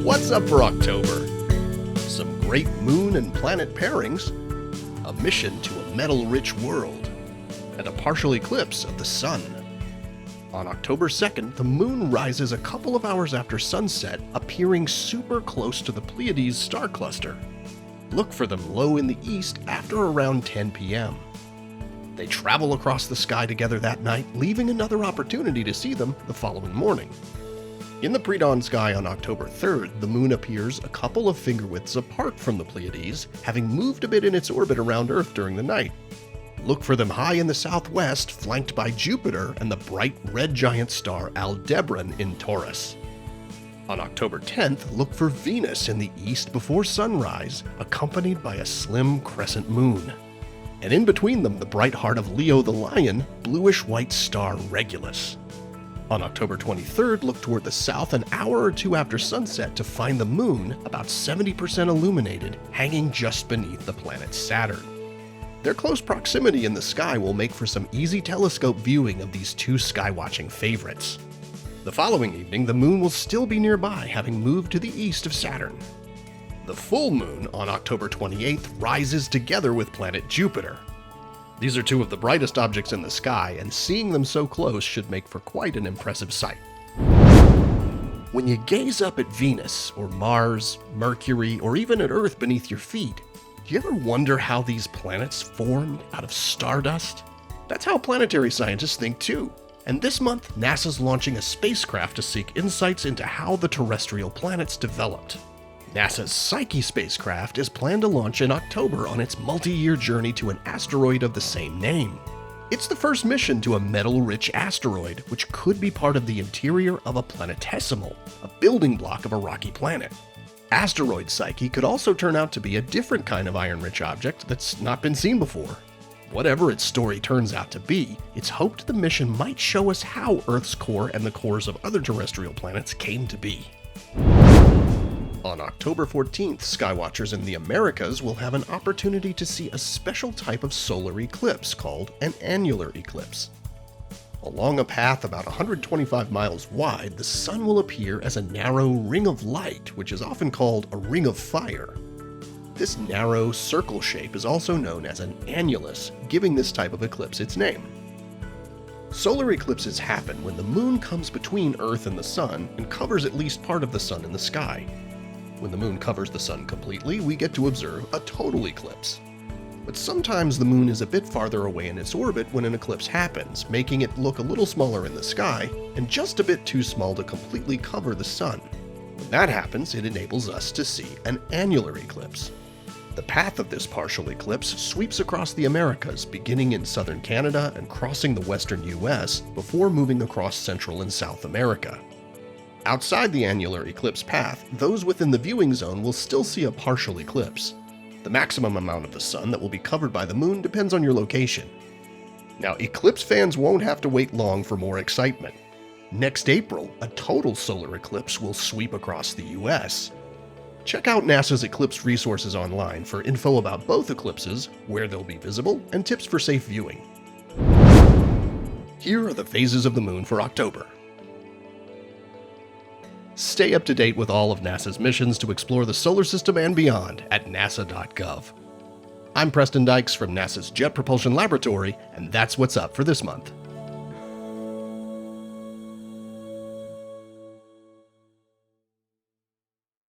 What's up for October? Some great moon and planet pairings, a mission to a metal-rich world, and a partial eclipse of the sun. On October 2nd, the moon rises a couple of hours after sunset, appearing super close to the Pleiades star cluster. Look for them low in the east after around 10 p.m. They travel across the sky together that night, leaving another opportunity to see them the following morning. In the pre-dawn sky on October 3rd, the moon appears a couple of finger widths apart from the Pleiades, having moved a bit in its orbit around Earth during the night. Look for them high in the southwest, flanked by Jupiter and the bright red giant star Aldebaran in Taurus. On October 10th, look for Venus in the east before sunrise, accompanied by a slim crescent moon. And in between them, the bright heart of Leo the Lion, bluish-white star Regulus. On October 23rd, look toward the south an hour or two after sunset to find the moon, about 70% illuminated, hanging just beneath the planet Saturn. Their close proximity in the sky will make for some easy telescope viewing of these two skywatching favorites. The following evening, the moon will still be nearby, having moved to the east of Saturn. The full moon on October 28th rises together with planet Jupiter. These are two of the brightest objects in the sky, and seeing them so close should make for quite an impressive sight. When you gaze up at Venus, or Mars, Mercury, or even at Earth beneath your feet, do you ever wonder how these planets formed out of stardust? That's how planetary scientists think too. And this month, NASA's launching a spacecraft to seek insights into how the terrestrial planets developed. NASA's Psyche spacecraft is planned to launch in October on its multi-year journey to an asteroid of the same name. It's the first mission to a metal-rich asteroid, which could be part of the interior of a planetesimal, a building block of a rocky planet. Asteroid Psyche could also turn out to be a different kind of iron-rich object that's not been seen before. Whatever its story turns out to be, it's hoped the mission might show us how Earth's core and the cores of other terrestrial planets came to be. On October 14th, skywatchers in the Americas will have an opportunity to see a special type of solar eclipse called an annular eclipse. Along a path about 125 miles wide, the sun will appear as a narrow ring of light, which is often called a ring of fire. This narrow circle shape is also known as an annulus, giving this type of eclipse its name. Solar eclipses happen when the moon comes between Earth and the sun and covers at least part of the sun in the sky. When the moon covers the sun completely, we get to observe a total eclipse. But sometimes the moon is a bit farther away in its orbit when an eclipse happens, making it look a little smaller in the sky and just a bit too small to completely cover the sun. When that happens, it enables us to see an annular eclipse. The path of this partial eclipse sweeps across the Americas, beginning in southern Canada and crossing the western US before moving across Central and South America. Outside the annular eclipse path, those within the viewing zone will still see a partial eclipse. The maximum amount of the sun that will be covered by the moon depends on your location. Now, eclipse fans won't have to wait long for more excitement. Next April, a total solar eclipse will sweep across the US. Check out NASA's eclipse resources online for info about both eclipses, where they'll be visible, and tips for safe viewing. Here are the phases of the moon for October. Stay up to date with all of NASA's missions to explore the solar system and beyond at nasa.gov. I'm Preston Dykes from NASA's Jet Propulsion Laboratory, and that's what's up for this month.